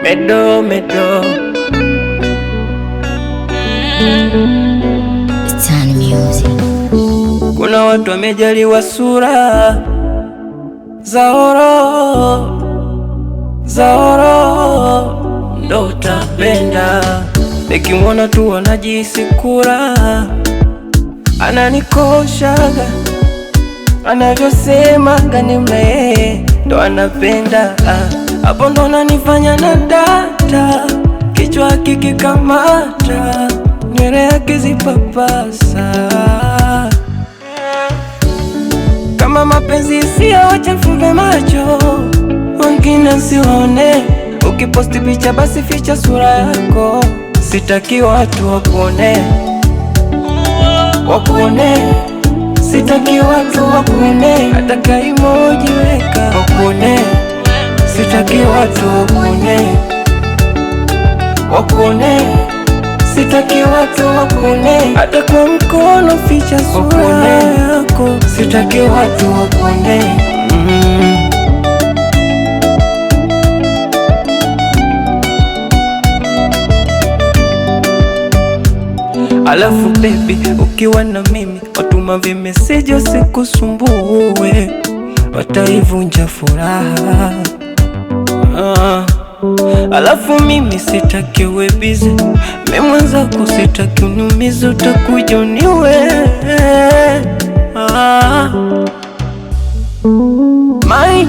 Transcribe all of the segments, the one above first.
Medo, medo. It's Tani Music. Kuna watu wamejaliwa sura Zaoro ndo utapenda. Nikimwona tu wanajisi kura, ananikoshaga, anavyosemaga ni mle ndo anapenda. Hapo ndo nanifanya na data, kichwa kikikamata, nywele yake zipapasa. Kama mapenzi siyo, wacha fumbe macho, wengine siwaone. Ukiposti picha basi ficha sura yako, sitaki watu wakuone, sitaki watu wakuone. Hata kaimoji weka wakuone, sitaki watu wakuone, sitaki watu wakuone. Hata kwa mkono ficha sura yako, sitaki watu wakuone. Alafu baby, ukiwa na mimi watuma vimeseji wasikusumbue, wataivunja furaha. Alafu mimi sitaki uwe busy, mimi mwenzako sitaki uniumize, utakuja uniwe.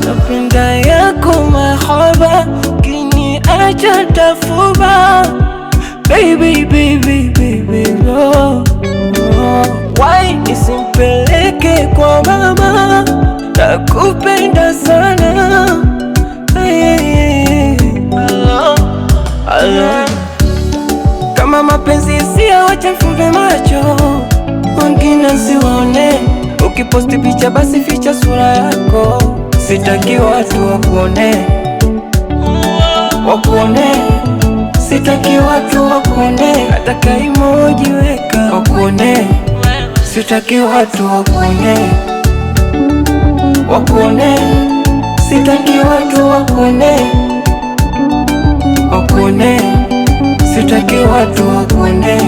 Napenda yako mahaba, ukiniacha tafuba. Baby, no. Why nisimpeleke kwa mama, nakupenda sana. Kama mapenzi siyo, wacha fumbe macho, wengine siwaone. Ukiposti picha basi ficha sura yako, sitaki watu wakuone, sitaki watu wakuone. Hata kaimoji weka wakuone, sitaki watu wakuone, sitaki watu wakuone, sitaki watu wakuone.